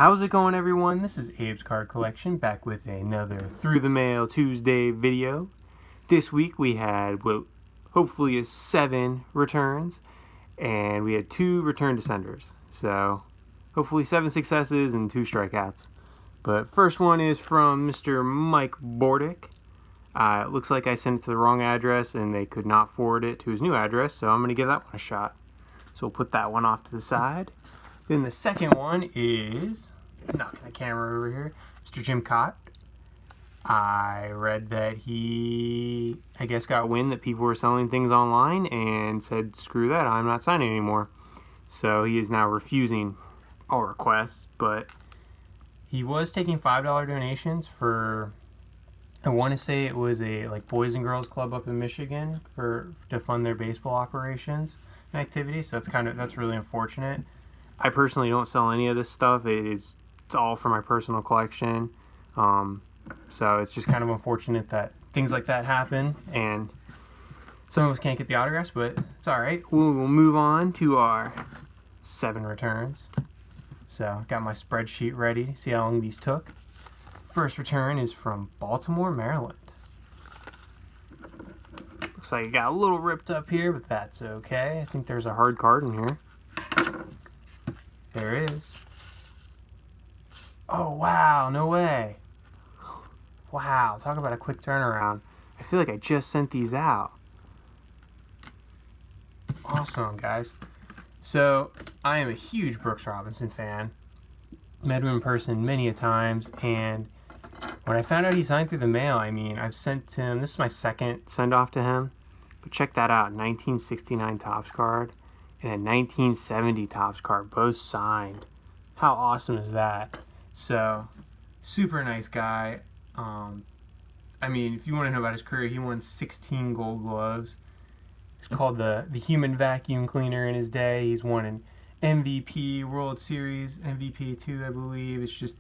How's it going, everyone? This is Abe's Card Collection, back with another Through the Mail Tuesday video. This week we had, hopefully 7 returns, and we had 2 return to senders. So, hopefully 7 successes and 2 strikeouts. But first one is from Mr. Mike Bordick. It looks like I sent it to the wrong address and they could not forward it to his new address, so I'm going to give that one a shot. So we'll put that one off to the side. Then the second one is, knocking the camera over here, Mr. Jim Cott. I read that he, I guess, got wind that people were selling things online and said, screw that, I'm not signing anymore. So he is now refusing all requests, but he was taking $5 donations for, I want to say it was a Boys and Girls Club up in Michigan to fund their baseball operations and activities. So that's really unfortunate. I personally don't sell any of this stuff. It's all for my personal collection. So it's just kind of unfortunate that things like that happen, and some of us can't get the autographs, but it's all right. We'll move on to our 7 returns. So got my spreadsheet ready to see how long these took. First return is from Baltimore, Maryland. Looks like it got a little ripped up here, but that's okay. I think there's a hard card in here. There is. Oh, wow, no way. Wow, talk about a quick turnaround. I feel like I just sent these out. Awesome, guys. So, I am a huge Brooks Robinson fan. Met him in person many a times, and when I found out he signed through the mail, I've sent him, this is my second send-off to him, but check that out, 1969 Topps card and a 1970 Topps card, both signed. How awesome is that? So, super nice guy. If you want to know about his career, he won 16 Gold Gloves. It's called the Human Vacuum Cleaner in his day. He's won an MVP, World Series, MVP 2, I believe. It's just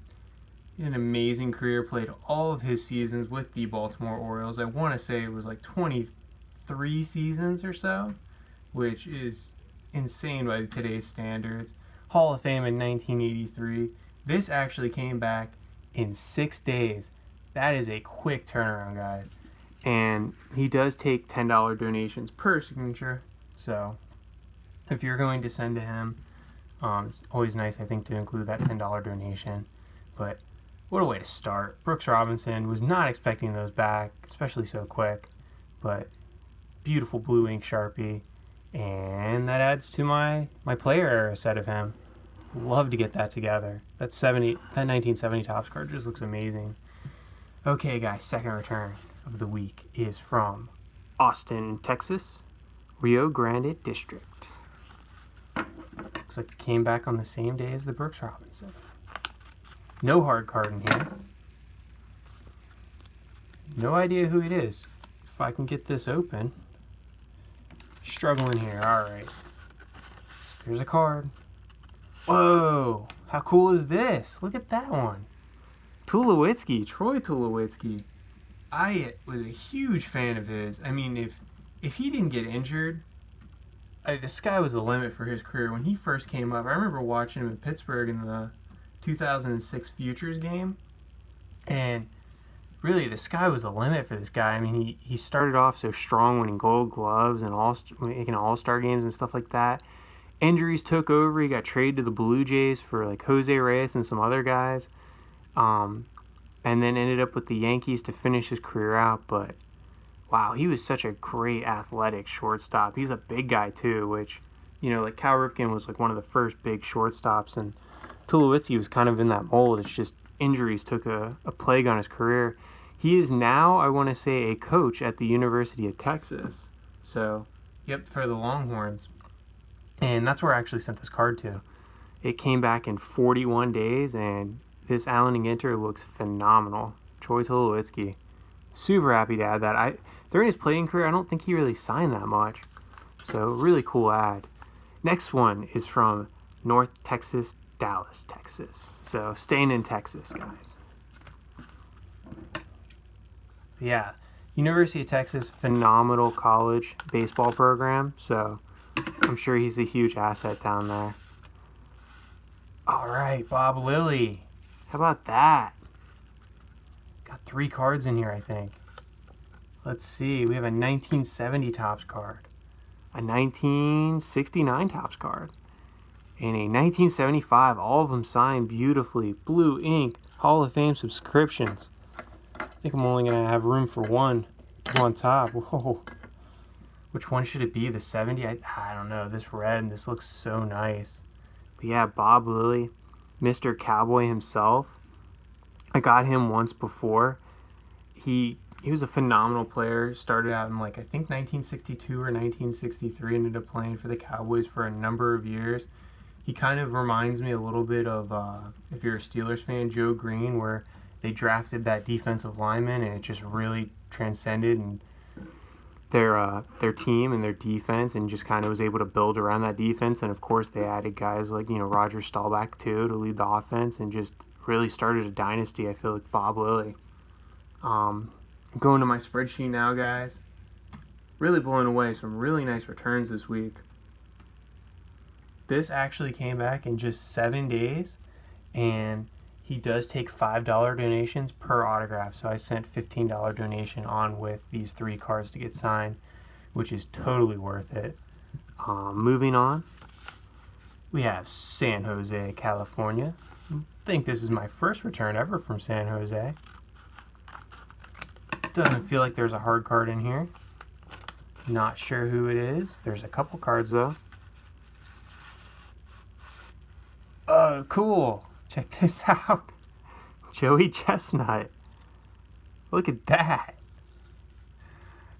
an amazing career. Played all of his seasons with the Baltimore Orioles. I want to say it was 23 seasons or so, which is insane by today's standards. Hall of Fame in 1983. This actually came back in 6 days. That is a quick turnaround, guys. And he does take $10 donations per signature. So if you're going to send to him, it's always nice, I think, to include that $10 donation. But what a way to start. Brooks Robinson, was not expecting those back, especially so quick. But beautiful blue ink Sharpie. And that adds to my player era set of him. Love to get that together. That 1970 Topps card just looks amazing. Okay, guys, second return of the week is from Austin, Texas, Rio Grande District. Looks like it came back on the same day as the Brooks Robinson. No hard card in here. No idea who it is. If I can get this open. Struggling here. All right. Here's a card. Whoa! How cool is this? Look at that one. Tulowitzki, Troy Tulowitzki. I was a huge fan of his. If he didn't get injured, the sky was the limit for his career. When he first came up, I remember watching him in Pittsburgh in the 2006 Futures game, and really the sky was the limit for this guy. He started off so strong, winning Gold Gloves and making All-Star games and stuff like that. Injuries took over. He got traded to the Blue Jays for Jose Reyes and some other guys. And then ended up with the Yankees to finish his career out. But, wow, he was such a great athletic shortstop. He's a big guy, too, which, Cal Ripken was one of the first big shortstops. And Tulowitzki was kind of in that mold. It's just injuries took a plague on his career. He is now, I want to say, a coach at the University of Texas. So, yep, for the Longhorns. And that's where I actually sent this card to. It came back in 41 days, and this Allen and Ginter looks phenomenal. Troy Tulowitzki. Super happy to add that. During his playing career, I don't think he really signed that much. So, really cool ad. Next one is from North Texas, Dallas, Texas. So, staying in Texas, guys. Yeah, University of Texas, phenomenal college baseball program. So, I'm sure he's a huge asset down there. Oh, All right, Bob Lilly. How about that? Got 3 cards in here, I think. Let's see. We have a 1970 Topps card, a 1969 Topps card, and a 1975. All of them signed beautifully. Blue ink, Hall of Fame subscriptions. I think I'm only going to have room for one on top. Whoa. Which one should it be? The 70? I don't know. This red, this looks so nice. But yeah, Bob Lilly, Mr. Cowboy himself. I got him once before. He was a phenomenal player. Started out in I think 1962 or 1963. Ended up playing for the Cowboys for a number of years. He kind of reminds me a little bit of, if you're a Steelers fan, Joe Green, where they drafted that defensive lineman and it just really transcended and their team and their defense, and just kind of was able to build around that defense. And of course they added guys like Roger Staubach too to lead the offense, and just really started a dynasty. I feel like Bob Lilly. Going to my spreadsheet now, guys. Really blown away. Some really nice returns this week. This actually came back in just 7 days, and he does take $5 donations per autograph. So I sent $15 donation on with these 3 cards to get signed, which is totally worth it. Moving on, we have San Jose, California. I think this is my first return ever from San Jose. Doesn't feel like there's a hard card in here. Not sure who it is. There's a couple cards though. Oh, cool. Check this out. Joey Chestnut. Look at that.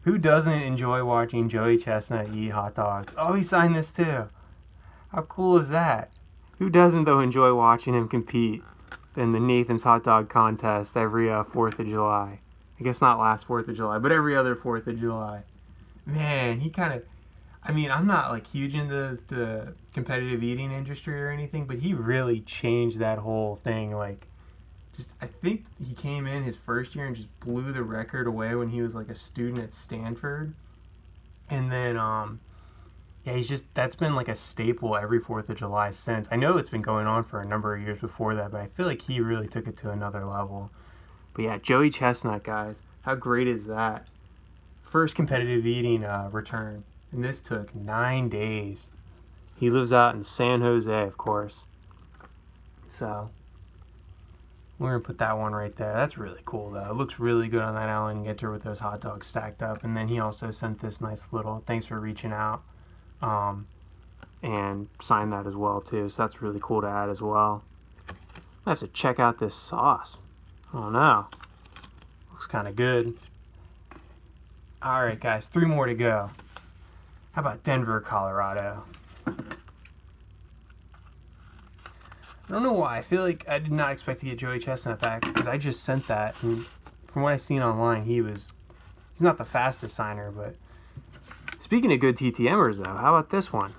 Who doesn't enjoy watching Joey Chestnut eat hot dogs? Oh, he signed this too. How cool is that? Who doesn't, though, enjoy watching him compete in the Nathan's Hot Dog Contest every 4th of July? I guess not last 4th of July, but every other 4th of July. Man, he kind of... I'm not huge into the competitive eating industry or anything, but he really changed that whole thing. I think he came in his first year and just blew the record away when he was a student at Stanford. And then, that's been a staple every 4th of July since. I know it's been going on for a number of years before that, but I feel like he really took it to another level. But yeah, Joey Chestnut, guys. How great is that? First competitive eating return. And this took 9 days. He lives out in San Jose, of course. So, we're going to put that one right there. That's really cool, though. It looks really good on that Allen Ginter with those hot dogs stacked up. And then he also sent this nice little, thanks for reaching out, and signed that as well, too. So that's really cool to add as well. I have to check out this sauce. Oh, no. Looks kind of good. All right, guys. 3 more to go. How about Denver, Colorado? I don't know why. I feel like I did not expect to get Joey Chestnut back because I just sent that. And from what I've seen online, he's not the fastest signer. But speaking of good TTMers, though, how about this one?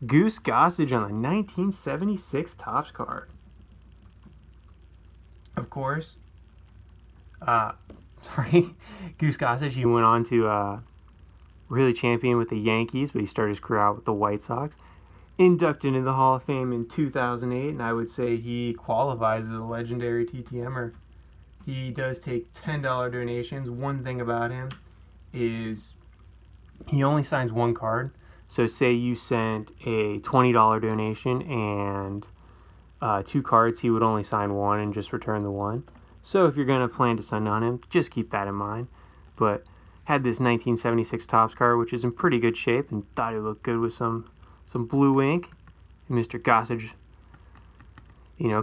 Goose Gossage on the 1976 Topps card. Of course. Goose Gossage, he went on to... really champion with the Yankees, but he started his career out with the White Sox. Inducted into the Hall of Fame in 2008, and I would say he qualifies as a legendary TTMer. He does take $10 donations. One thing about him is he only signs 1 card. So say you sent a $20 donation and 2 cards, he would only sign 1 and just return the 1. So if you're going to plan to send on him, just keep that in mind. But had this 1976 Topps card, which is in pretty good shape, and thought it looked good with some blue ink. And Mr. Gossage,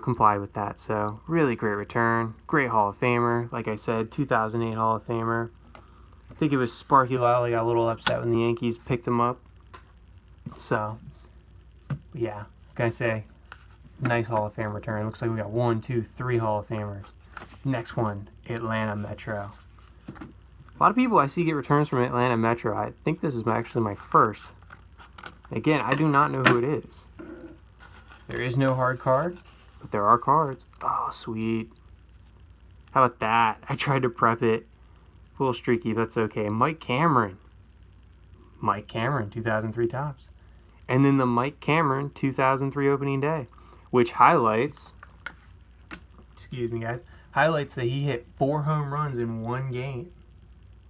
complied with that. So really great return. Great Hall of Famer. Like I said, 2008 Hall of Famer. I think it was Sparky Lally got a little upset when the Yankees picked him up. So, yeah, what can I say? Nice Hall of Fame return. Looks like we got 1, 2, 3 Hall of Famers. Next one, Atlanta Metro. A lot of people I see get returns from Atlanta Metro. I think this is actually my first. Again, I do not know who it is. There is no hard card, but there are cards. Oh, sweet. How about that? I tried to prep it. A little streaky, but that's okay. Mike Cameron, 2003 Topps. And then the Mike Cameron 2003 opening day, which highlights, excuse me guys, highlights that he hit 4 home runs in one game.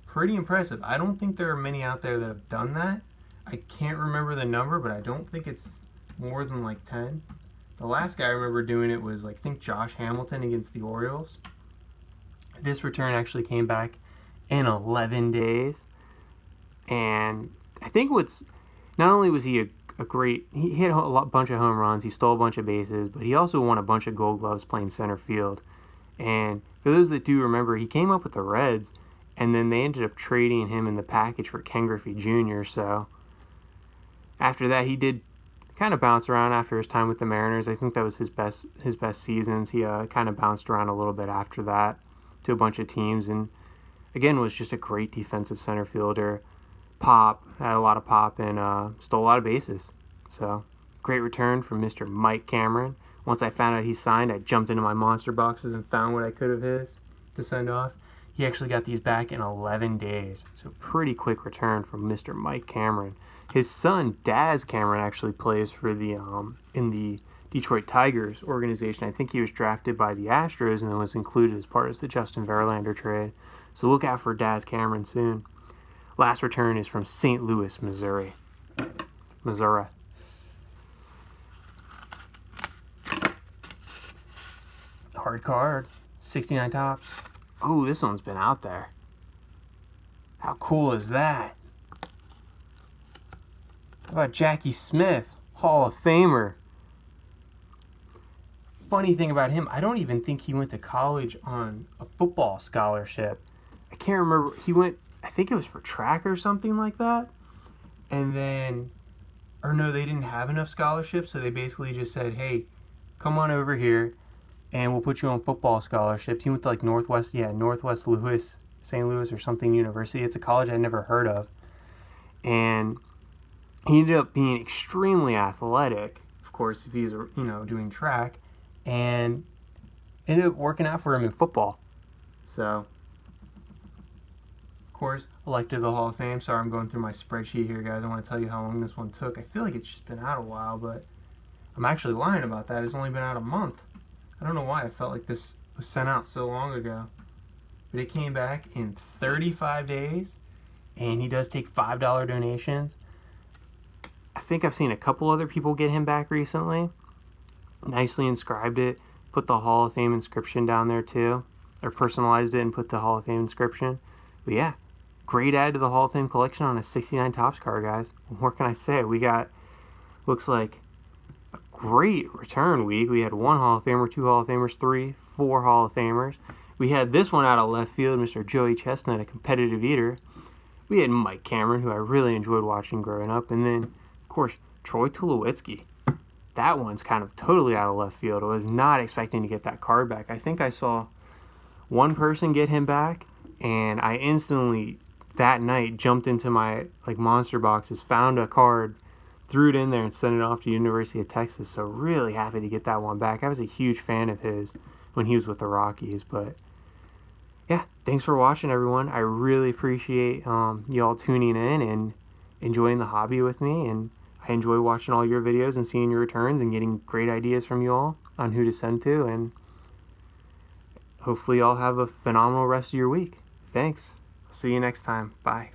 Pretty impressive. I don't think there are many out there that have done that. I can't remember the number, but I don't think it's more than like 10. The last guy I remember doing it was, like, I think Josh Hamilton against the Orioles. This return actually came back in 11 days. And I think not only was he he hit a bunch of home runs, he stole a bunch of bases, but he also won a bunch of Gold Gloves playing center field. And for those that do remember, he came up with the Reds, and then they ended up trading him in the package for Ken Griffey Jr. So after that, he did kind of bounce around after his time with the Mariners. I think that was his best seasons. He kind of bounced around a little bit after that to a bunch of teams, and again was just a great defensive center fielder. Had a lot of pop, and stole a lot of bases. So great return from Mr. Mike Cameron. Once I found out he signed, I jumped into my monster boxes and found what I could of his to send off. He actually got these back in 11 days. So pretty quick return from Mr. Mike Cameron. His son, Daz Cameron, actually plays for in the Detroit Tigers organization. I think he was drafted by the Astros and then was included as part of the Justin Verlander trade. So look out for Daz Cameron soon. Last return is from St. Louis, Missouri. Hard card, 69 tops. Oh, this one's been out there. How cool is that? How about Jackie Smith, Hall of Famer? Funny thing about him, I don't even think he went to college on a football scholarship. I can't remember. I think it was for track or something like that. And then, or no, they didn't have enough scholarships, so they basically just said, hey, come on over here and we'll put you on football scholarships. He went to like Northwest Louis, St. Louis or something university. It's a college I'd never heard of. And he ended up being extremely athletic, of course, if he's, doing track, and ended up working out for him in football. So, of course, elected to the Hall of Fame. Sorry, I'm going through my spreadsheet here, guys. I want to tell you how long this one took. I feel like it's just been out a while, but I'm actually lying about that. It's only been out a month. I don't know why I felt like this was sent out so long ago. But it came back in 35 days, and he does take $5 donations. I think I've seen a couple other people get him back recently. Nicely inscribed it, put the Hall of Fame inscription down there too, or personalized it and put the Hall of Fame inscription. But yeah, great add to the Hall of Fame collection on a 69 Topps card, guys. What can I say? We got, looks like a great return week. We had 1 Hall of Famer, 2 Hall of Famers, 3, 4 Hall of Famers. We had this one out of left field, Mr. Joey Chestnut, a competitive eater. We had Mike Cameron, who I really enjoyed watching growing up. And then, of course, Troy Tulowitzki. That one's kind of totally out of left field. I was not expecting to get that card back. I think I saw one person get him back, and I instantly, that night, jumped into my monster boxes, found a card, threw it in there, and sent it off to University of Texas. So really happy to get that one back. I was a huge fan of his when he was with the Rockies. But yeah, thanks for watching, everyone. I really appreciate y'all tuning in and enjoying the hobby with me, and I enjoy watching all your videos and seeing your returns and getting great ideas from you all on who to send to, and hopefully y'all have a phenomenal rest of your week. Thanks. See you next time. Bye.